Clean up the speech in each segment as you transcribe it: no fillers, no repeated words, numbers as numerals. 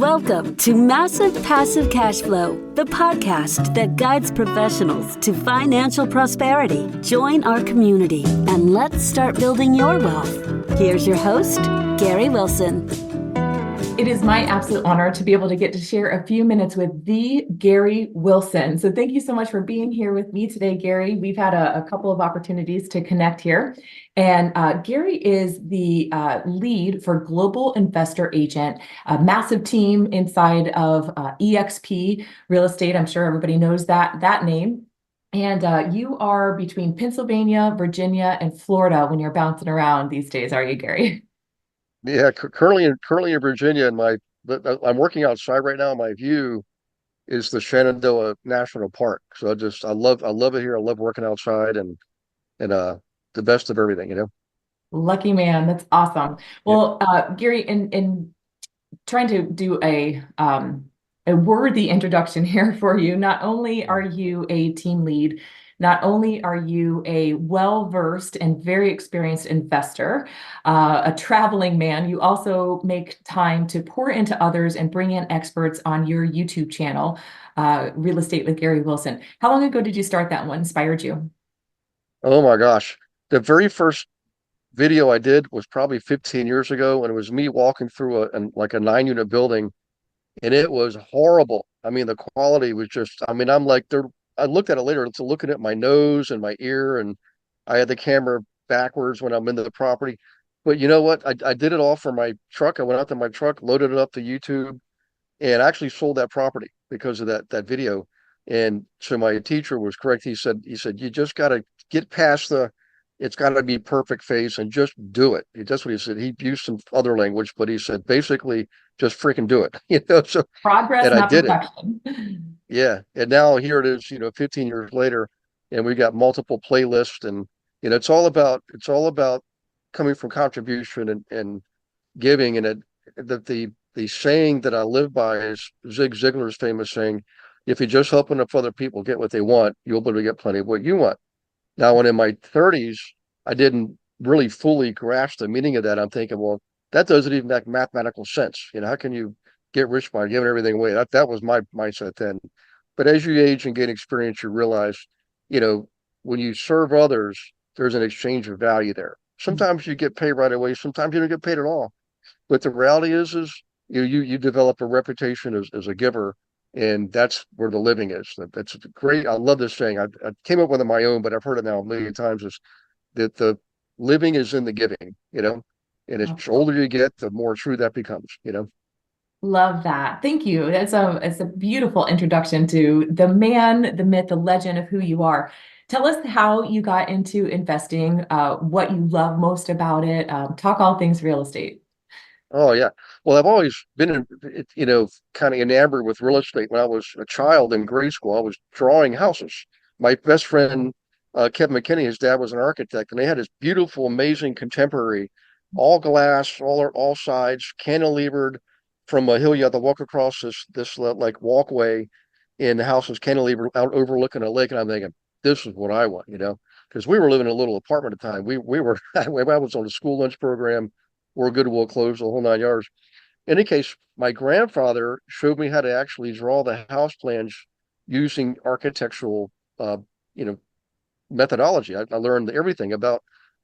Welcome to Massive Passive Cash Flow, the podcast that guides professionals to financial prosperity. Join our community and let's start building your wealth. Here's your host, Gary Wilson. It is my absolute honor to be able to get to share a few minutes with the Gary Wilson. So thank you so much for being here with me today, Gary. We've had a couple of opportunities to connect here. And Gary is the lead for Global Investor Agent, a massive team inside of EXP Real Estate. I'm sure everybody knows that name. And you are between Pennsylvania, Virginia, and Florida when you're bouncing around these days, are you, Gary? Yeah, currently in Virginia, and I'm working outside right now. My view is the Shenandoah National Park. So I love it here. I love working outside and the best of everything. Lucky man. That's awesome. Yeah. Well, Gary, in trying to do a worthy introduction here for you, not only are you a team lead, not only are you a well-versed and very experienced investor, a traveling man, you also make time to pour into others and bring in experts on your YouTube channel, Real Estate with Gary Wilson. How long ago did you start that? What inspired you? Oh my gosh. The very first video I did was probably 15 years ago, and it was me walking through like a 9-unit building, and it was horrible. I mean, the quality was just, I'm like, I looked at it later, it's looking at my nose and my ear, and I had the camera backwards when I'm into the property. But you know what? I did it all for my truck. I went out to my truck, loaded it up to YouTube, and actually sold that property because of that video. And so my teacher was correct. He said, you just got to get past it's got to be perfect face and just do it. That's what he said. He used some other language, but he said, basically, just freaking do it. So, Progress, and I not did it. perfection. Yeah. And now here it is, 15 years later, and we got multiple playlists, and, it's all about coming from contribution and giving. And the saying that I live by is Zig Ziglar's famous saying, if you just help enough other people get what they want, you'll be able to get plenty of what you want. Now, when in my 30s, I didn't really fully grasp the meaning of that. I'm thinking, well, that doesn't even make mathematical sense. How can you get rich by giving everything away? That was my mindset then. But as you age and gain experience, you realize, when you serve others, there's an exchange of value there. Sometimes you get paid right away. Sometimes you don't get paid at all. But the reality is you develop a reputation as a giver, and that's where the living is. That's great. I love this saying. I came up with it on my own, but I've heard it now a million times. Is that the living is in the giving, and as older you get, the more true that becomes. Love that. Thank you. It's a beautiful introduction to the man, the myth, the legend of who you are. Tell us how you got into investing, what you love most about it. Talk all things real estate. Oh yeah. Well, I've always been, kind of enamored with real estate. When I was a child in grade school, I was drawing houses. My best friend, Kevin McKinney, his dad was an architect, and they had this beautiful, amazing contemporary, all glass, all sides, cantilevered from a hill. You had to walk across this like walkway, and the house was cantilevered out overlooking a lake. And I'm thinking, this is what I want, because we were living in a little apartment at the time. We were I was on a school lunch program or Goodwill clothes, the whole 9 yards. In any case, my grandfather showed me how to actually draw the house plans using architectural, you know, methodology. I learned everything about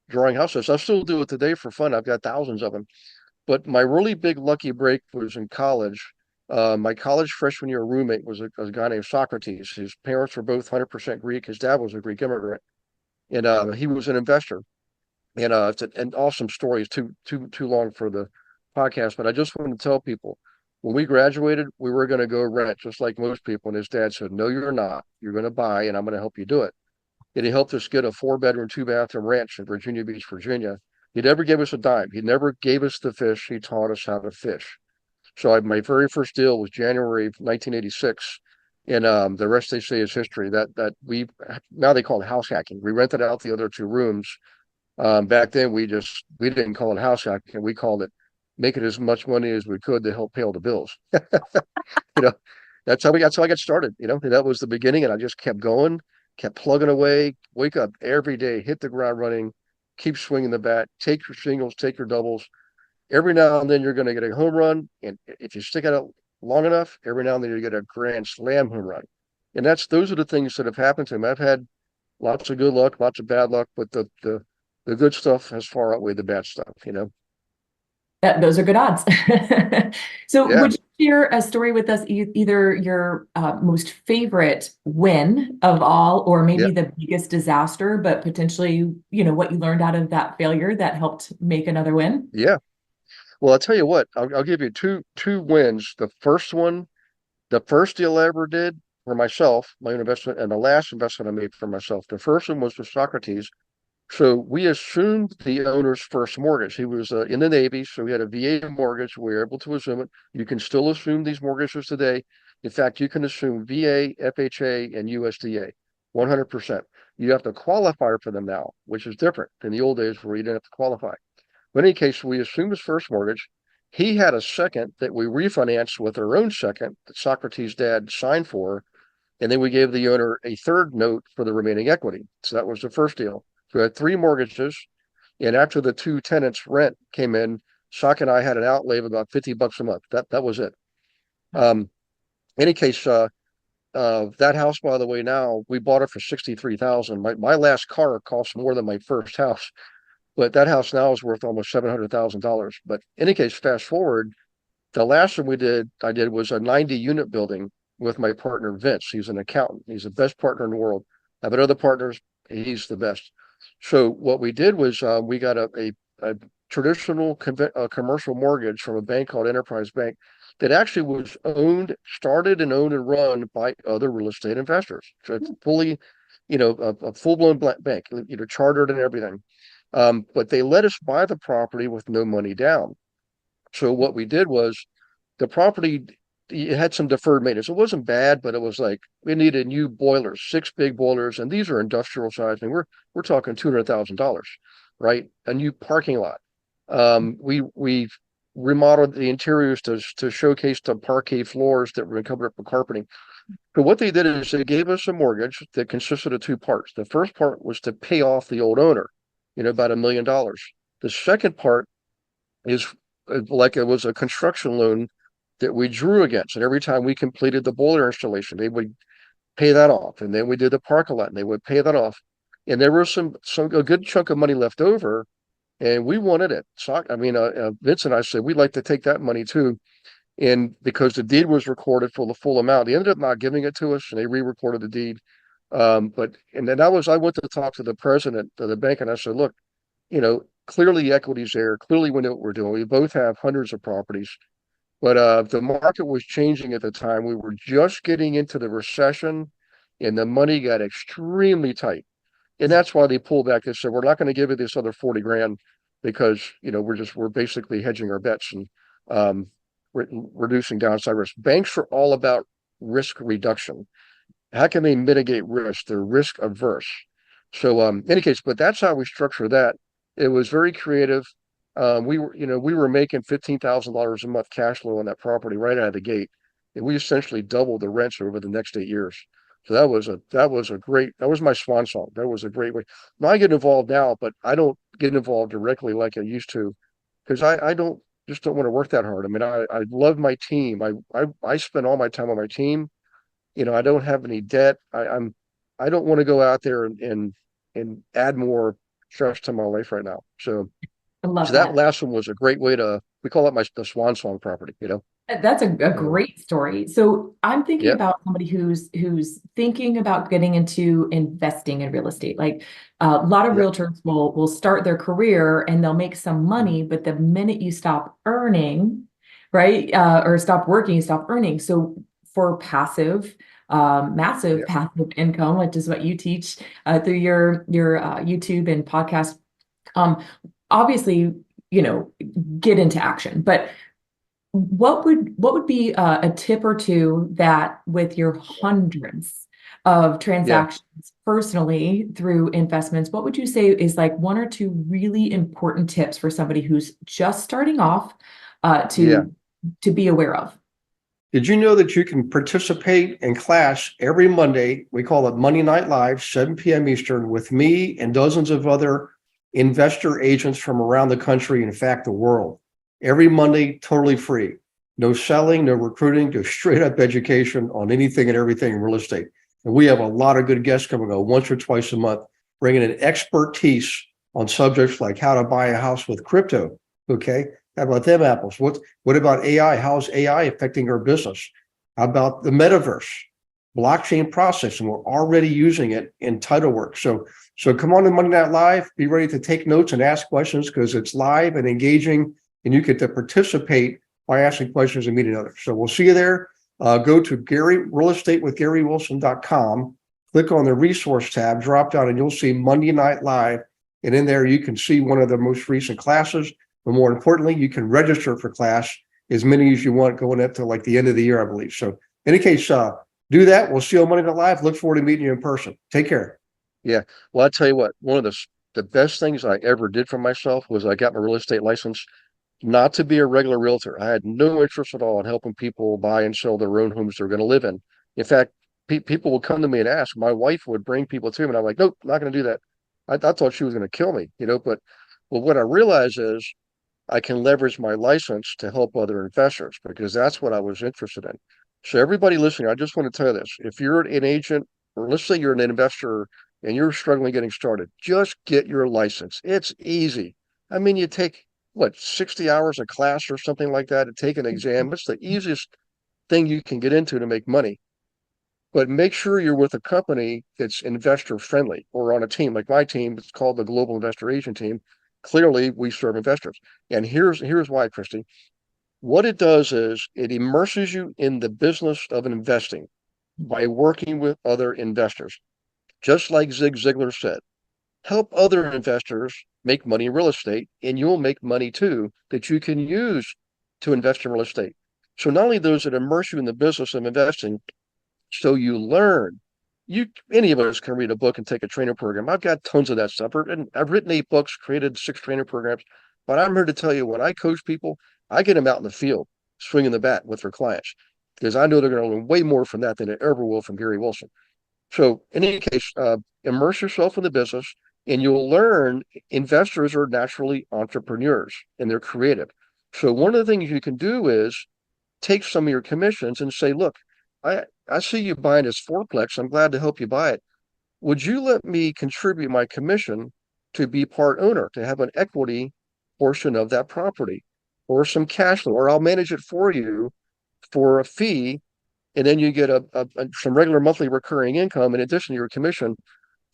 drawing houses. I still do it today for fun. I've got thousands of them. But my really big lucky break was in college. My college freshman year roommate was a guy named Socrates. His parents were both 100% Greek. His dad was a Greek immigrant, and he was an investor. And it's an awesome story. It's too long for the podcast, but I just want to tell people when we graduated, we were going to go rent just like most people. And his dad said, "No, you're not. You're going to buy, and I'm going to help you do it." And he helped us get a 4-bedroom, 2-bathroom ranch in Virginia Beach, Virginia. He never gave us a dime. He never gave us the fish. He taught us how to fish. So my very first deal was January of 1986. And the rest they say is history. That we now they call it house hacking. We rented out the other 2 rooms. Back then we didn't call it house hacking. We called it making as much money as we could to help pay all the bills. You know, that's how I got started. That was the beginning, and I just kept going, kept plugging away. Wake up every day, hit the ground running, keep swinging the bat, take your singles, take your doubles. Every now and then you're going to get a home run, and if you stick it out long enough, every now and then you get a grand slam home run. And those are the things that have happened to him. I've had lots of good luck, lots of bad luck, but the good stuff has far outweighed the bad stuff, you know? Those are good odds. So Yeah, would you share a story with us, either your most favorite win of all, or yeah, maybe the biggest disaster, but potentially, what you learned out of that failure that helped make another win? yeah. Well, I'll tell you what, I'll give you two wins. The first one, the first deal I ever did for myself, my own investment, and the last investment I made for myself. The first one was with Socrates. So we assumed the owner's first mortgage. He was in the Navy, so he had a VA mortgage. We were able to assume it. You can still assume these mortgages today. In fact, you can assume VA, FHA, and USDA, 100%. You have to qualify for them now, which is different than the old days where you didn't have to qualify. But in any case, we assumed his first mortgage. He had a second that we refinanced with our own second that Socrates' dad signed for, and then we gave the owner a third note for the remaining equity. So that was the first deal. So we had three mortgages, and after the two tenants' rent came in, Sock and I had an outlay of about $50 a month. That was it. Um, any case, that house, by the way, now we bought it for 63,000. My last car cost more than my first house, but that house now is worth almost $700,000. But in any case, fast forward, the last one I did was a 90-unit building with my partner Vince. He's an accountant. He's the best partner in the world. I've had other partners. He's the best. So what we did was we got a traditional commercial mortgage from a bank called Enterprise Bank that actually was started and owned and run by other real estate investors. So it's fully, a full-blown bank, chartered and everything. But they let us buy the property with no money down. So what we did was the property, it had some deferred maintenance. It wasn't bad, but it was like we needed new boilers, 6 big boilers, and these are industrial size. I mean, we're talking $200,000, right? A new parking lot. We remodeled the interiors to showcase the parquet floors that were covered up with carpeting. So what they did is they gave us a mortgage that consisted of two parts. The first part was to pay off the old owner, about $1 million. The second part is like it was a construction loan that we drew against. And every time we completed the boiler installation, they would pay that off. And then we did the parking lot and they would pay that off. And there was a good chunk of money left over, and we wanted it. So, Vince and I said, we'd like to take that money too. And because the deed was recorded for the full amount, they ended up not giving it to us and they re-recorded the deed. And then I went to talk to the president of the bank and I said, look, clearly the equity's there. Clearly we know what we're doing. We both have hundreds of properties, but the market was changing at the time. We were just getting into the recession and the money got extremely tight. And that's why they pulled back. They said, we're not going to give you this other 40 grand because, we're basically hedging our bets and reducing downside risk. Banks are all about risk reduction. How can they mitigate risk? They're risk averse. So, in any case, but that's how we structure that. It was very creative. We were making $15,000 a month cash flow on that property right out of the gate, and we essentially doubled the rents over the next 8 years. So that was my swan song. That was a great way. Now I get involved now, but I don't get involved directly like I used to because I don't want to work that hard. I mean, I love my team. I spend all my time on my team. I don't have any debt. I don't want to go out there and add more stress to my life right now. So I love that that. last one was a great way we call it the swan song property. That's a great story. So I'm thinking Yeah, about somebody who's thinking about getting into investing in real estate. Like a lot of yeah, realtors will start their career and they'll make some mhm, money, but the minute you stop earning, right, or stop working, you stop earning. So for massive yeah, passive income, which is what you teach through your YouTube and podcast, um, obviously, get into action, but what would be a tip or two that with your hundreds of yeah, transactions personally through investments, what would you say is like one or two really important tips for somebody who's just starting off yeah. to be aware of? Did you know that you can participate in class every Monday? We call it Monday Night Live, 7 p.m. Eastern, with me and dozens of other investor agents from around the country, in fact, the world. Every Monday, totally free. no selling, no recruiting, just straight up education on anything and everything in real estate. And we have a lot of good guests coming on once or twice a month, bringing in expertise on subjects like how to buy a house with crypto. Okay. How about them apples? What about AI? How's AI affecting our business? How about the metaverse, blockchain processing? We're already using it in title work. So come on to Monday Night Live, be ready to take notes and ask questions because it's live and engaging and you get to participate by asking questions and meeting others. So we'll see you there. Go to realestateWithGaryWilson.com, click on the resource tab, drop down, and you'll see Monday Night Live. And in there, you can see one of the most recent classes. But more importantly, you can register for class as many as you want going up to like the end of the year, I believe. So in any case, do that. We'll see you on Monday Night Live. Look forward to meeting you in person. Take care. Yeah. Well, I'll tell you what, one of the best things I ever did for myself was I got my real estate license. Not to be a regular realtor. I had no interest at all in helping people buy and sell their own homes they're going to live in. In fact, people would come to me and ask. My wife would bring people to me, and I'm like, nope, not going to do that. I thought she was going to kill me, but what I realize is I can leverage my license to help other investors because that's what I was interested in. So everybody listening, I just want to tell you this. If you're an agent, or let's say you're an investor and you're struggling getting started, just get your license. It's easy. I mean, you take 60 hours of class or something like that to take an exam. It's the easiest thing you can get into to make money. But make sure you're with a company that's investor friendly or on a team like my team. It's called the Global Investor Agent Team. Clearly, we serve investors. And here's why, Kristi. What it does is it immerses you in the business of investing by working with other investors. Just like Zig Ziglar said, help other investors make money in real estate, and you'll make money too that you can use to invest in real estate. So not only those that immerse you in the business of investing, so you learn. Any of us can read a book and take a trainer program. I've got tons of that stuff. And I've written 8 books, created 6 trainer programs. But I'm here to tell you, when I coach people, I get them out in the field, swinging the bat with their clients, because I know they're going to learn way more from that than they ever will from Gary Wilson. So in any case, immerse yourself in the business, and you'll learn investors are naturally entrepreneurs and they're creative. So one of the things you can do is take some of your commissions and say, look, I see you buying this fourplex. I'm glad to help you buy it. Would you let me contribute my commission to be part owner, to have an equity portion of that property or some cash flow, or I'll manage it for you for a fee. And then you get some regular monthly recurring income in addition to your commission.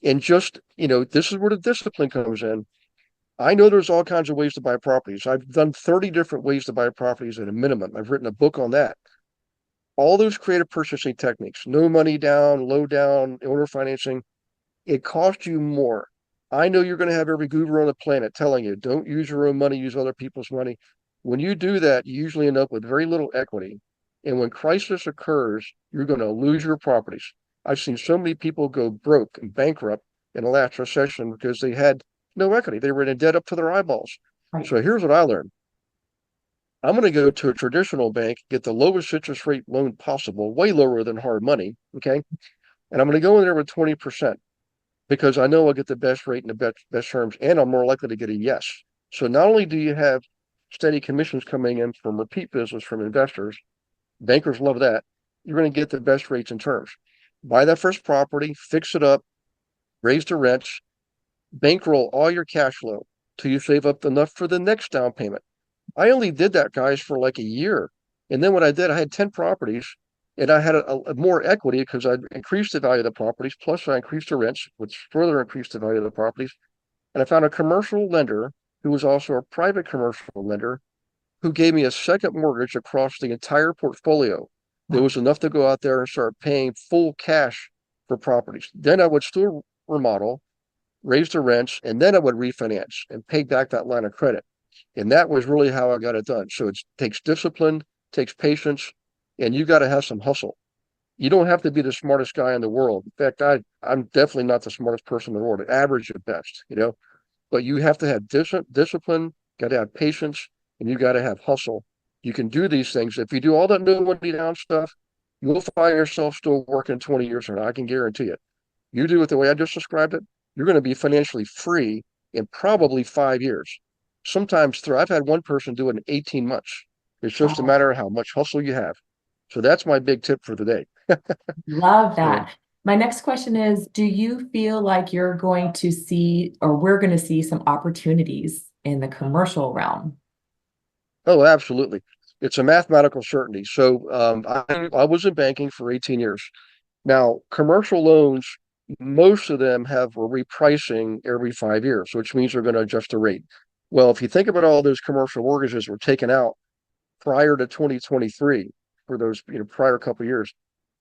And just, this is where the discipline comes in. I know there's all kinds of ways to buy properties. I've done 30 different ways to buy properties at a minimum. I've written a book on that. All those creative purchasing techniques, no money down, low down, owner financing, it costs you more. I know you're going to have every guru on the planet telling you, don't use your own money, use other people's money. When you do that, you usually end up with very little equity. And when crisis occurs, you're going to lose your properties. I've seen so many people go broke and bankrupt in the last recession because they had no equity. They were in debt up to their eyeballs. Right. So here's what I learned. I'm going to go to a traditional bank, get the lowest interest rate loan possible, way lower than hard money. Okay. And I'm going to go in there with 20% because I know I'll get the best rate and the best terms, and I'm more likely to get a yes. So not only do you have steady commissions coming in from repeat business from investors, bankers love that, you're going to get the best rates and terms. Buy that first property, fix it up, raise the rents, bankroll all your cash flow till you save up enough for the next down payment. I only did that, guys, for like a year. And then what I did, I had 10 properties and I had a more equity because I increased the value of the properties. Plus I increased the rents, which further increased the value of the properties. And I found a commercial lender who was also a private commercial lender who gave me a second mortgage across the entire portfolio. There was enough to go out there and start paying full cash for properties. Then I would still remodel, raise the rents, and then I would refinance and pay back that line of credit. And that was really how I got it done. So it takes discipline, takes patience, and you got to have some hustle. You don't have to be the smartest guy in the world. In fact, I'm definitely not the smartest person in the world, average at best, but you have to have discipline, got to have patience, and you got to have hustle. You can do these things. If you do all that no money down stuff, you'll find yourself still working 20 years from now. I can guarantee it. You do it the way I just described it, you're going to be financially free in probably 5 years. Sometimes I've had one person do it in 18 months. It's just a matter of how much hustle you have. So that's my big tip for the day. Love So, that. My next question is, do you feel like you're going to see, or we're going to see some opportunities in the commercial realm? oh, absolutely. It's a mathematical certainty. So I was in banking for 18 years. Now, commercial loans, most of them have a repricing every 5 years, which means they're going to adjust the rate. Well, if you think about all those commercial mortgages were taken out prior to 2023 for those prior couple of years,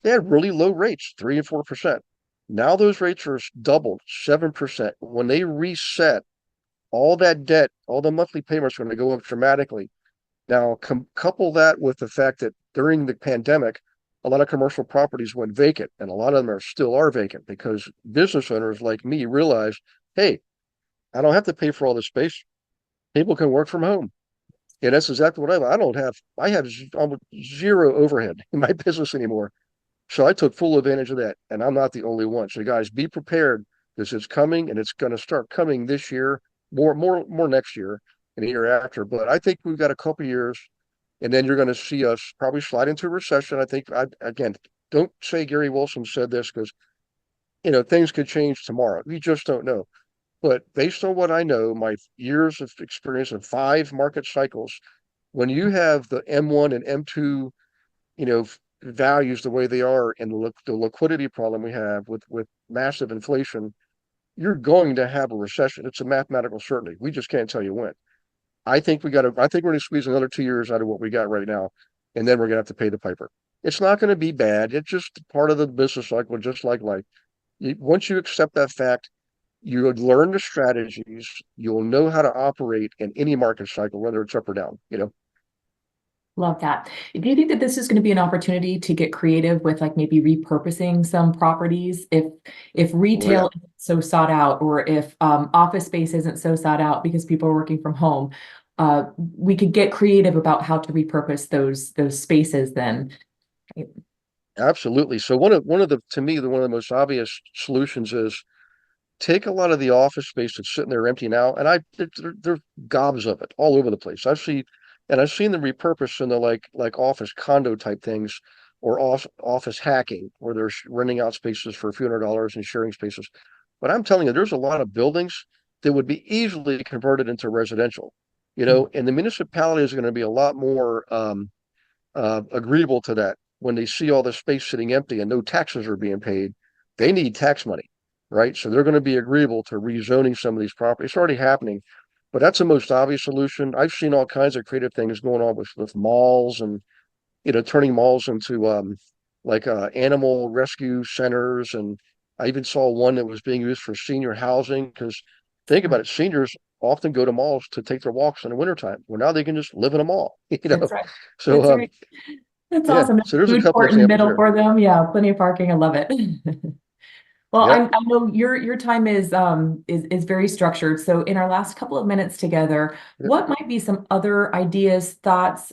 they had really low rates, 3 and 4%. Now those rates are doubled, 7%. When they reset, all that debt, all the monthly payments are going to go up dramatically. Now, couple that with the fact that during the pandemic, a lot of commercial properties went vacant, and a lot of them still are vacant because business owners like me realized, hey, I don't have to pay for all this space. People can work from home. And that's exactly what I have almost zero overhead in my business anymore. So I took full advantage of that, and I'm not the only one. So guys, be prepared because it's coming, and it's going to start coming this year, more next year and the year after. But I think we've got a couple years, and then you're going to see us probably slide into a recession. I think again, don't say Gary Wilson said this because things could change tomorrow. We just don't know. But based on what I know, my years of experience in 5 market cycles, when you have the M1 and M2, you know, values the way they are and the liquidity problem we have with massive inflation, you're going to have a recession. It's a mathematical certainty. We just can't tell you when. I think we're going to squeeze another 2 years out of what we got right now, and then we're going to have to pay the piper. It's not going to be bad. It's just part of the business cycle, just like life. Once you accept that fact, you would learn the strategies. You'll know how to operate in any market cycle, whether it's up or down. Love that. Do you think that this is going to be an opportunity to get creative with like maybe repurposing some properties if Oh, yeah. retail isn't so sought out, or if office space isn't so sought out because people are working from home? We could get creative about how to repurpose those spaces then. Absolutely. So one of the to me, one of the most obvious solutions is take a lot of the office space that's sitting there empty now, and there are gobs of it all over the place. I've seen them repurposed into like office condo type things or office hacking, where they're renting out spaces for a few $100s and sharing spaces. But I'm telling you, there's a lot of buildings that would be easily converted into residential, and the municipality is going to be a lot more agreeable to that when they see all the space sitting empty and no taxes are being paid. They need tax money, right? So they're going to be agreeable to rezoning some of these properties. It's already happening, but that's the most obvious solution. I've seen all kinds of creative things going on with malls and turning malls into like animal rescue centers. And I even saw one that was being used for senior housing because think about it, seniors often go to malls to take their walks in the wintertime. Well, now they can just live in a mall, That's right. So That's right. That's yeah, awesome. so there's a Food couple court in the examples middle there. for them. Yeah, plenty of parking. I love it. Well, Yep. I know your time is very structured. So in our last couple of minutes together, Yep. what might be some other ideas, thoughts,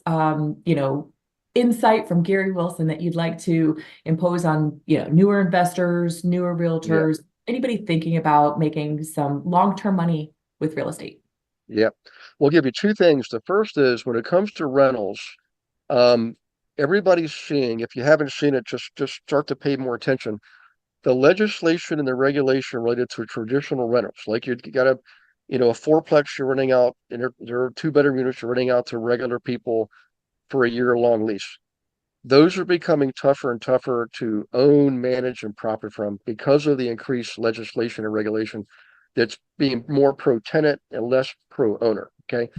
insight from Gary Wilson that you'd like to impose on, newer investors, newer Yeah. realtors, anybody thinking about making some long-term money with real estate? Yeah. We'll give you two things. The first is when it comes to rentals, um, everybody's seeing, if you haven't seen it, just start to pay more attention. The legislation and the regulation related to traditional rentals, like you got a fourplex you're renting out, and there are 2 bedroom units you're renting out to regular people for a year-long lease. Those are becoming tougher and tougher to own, manage, and profit from because of the increased legislation and regulation that's being more pro-tenant and less pro-owner. Okay.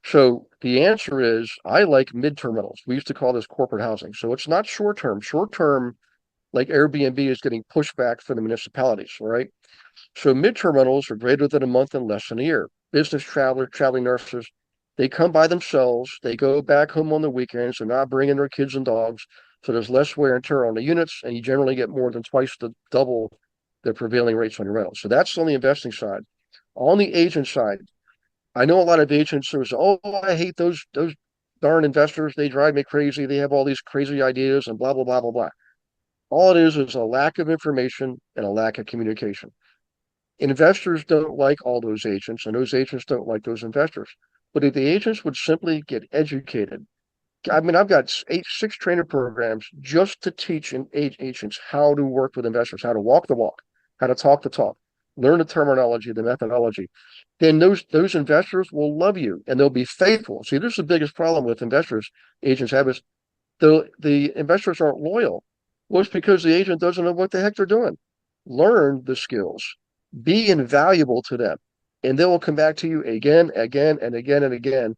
So the answer is I like midterm rentals. We used to call this corporate housing. So it's not short term. Short term, like Airbnb is getting pushback from the municipalities, right? So midterm rentals are greater than a month and less than a year. Business travelers, traveling nurses, they come by themselves. They go back home on the weekends. They're not bringing their kids and dogs. So there's less wear and tear on the units, and you generally get more than twice the double the prevailing rates on your rental. So that's on the investing side. On the agent side, I know a lot of agents who say, "Oh, I hate those darn investors. They drive me crazy. They have all these crazy ideas and blah blah blah blah blah." All it is a lack of information and a lack of communication. Investors don't like all those agents, and those agents don't like those investors. But if the agents would simply get educated I mean, I've got six training programs just to teach agents how to work with investors, how to walk the walk, how to talk the talk, learn the terminology, the methodology. Then those investors will love you and they'll be faithful. See, this is the biggest problem with investors agents have is the investors aren't loyal. Well, it's because the agent doesn't know what the heck they're doing. Learn the skills, be invaluable to them, and they will come back to you again, again, and again, and again.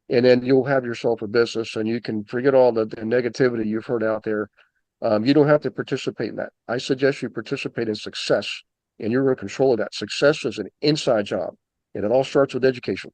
And then you'll have yourself a business and you can forget all the negativity you've heard out there. You don't have to participate in that. I suggest you participate in success, and you're in control of that. Success is an inside job, and it all starts with education.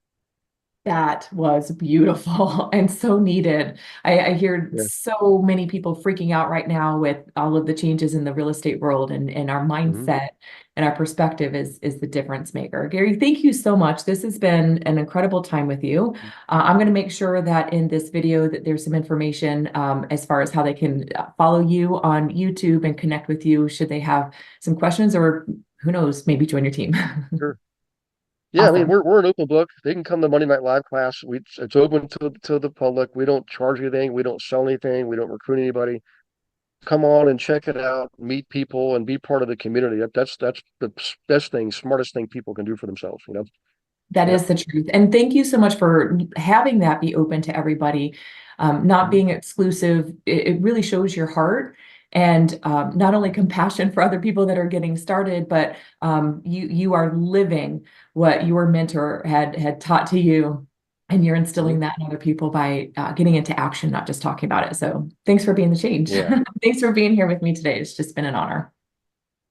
That was beautiful and so needed. I hear Yeah. so many people freaking out right now with all of the changes in the real estate world, and our mindset and our perspective is the difference maker. Gary, thank you so much. This has been an incredible time with you. I'm going to make sure that in this video that there's some information as far as how they can follow you on YouTube and connect with you should they have some questions, or who knows, maybe join your team. Sure. Yeah, I mean, Awesome. we're an open book. They can come to Monday Night Live class. It's open to the public. We don't charge anything. We don't sell anything. We don't recruit anybody. Come on and check it out, meet people, and be part of the community. That's the best thing, smartest thing people can do for themselves. That Yeah. is the truth. And thank you so much for having that be open to everybody, not being exclusive. It really shows your heart and not only compassion for other people that are getting started, but you are living what your mentor had taught to you. And you're instilling that in other people by getting into action, not just talking about it. So thanks for being the change. Yeah. Thanks for being here with me today. It's just been an honor.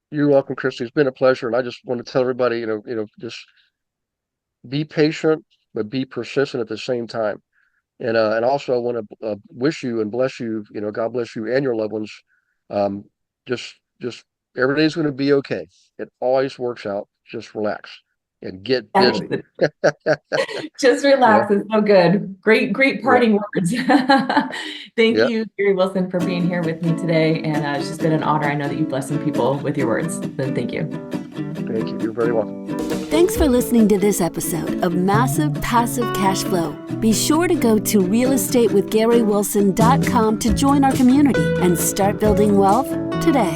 You're welcome, Kristi. It's been a pleasure. And I just want to tell everybody, just be patient, but be persistent at the same time. And also I want to wish you and bless you, God bless you and your loved ones. Um, just everything's going to be okay. It always works out. Just relax and get busy. Just Yeah. relax. It's so good. Great Yeah. parting words. Thank Yeah. you, Gary Wilson, for being here with me today. And it's just been an honor. I know that you bless some people with your words. So thank you. Thank you. You're very welcome. Thanks for listening to this episode of Massive Passive Cash Flow. Be sure to go to realestatewithgarywilson.com to join our community and start building wealth today.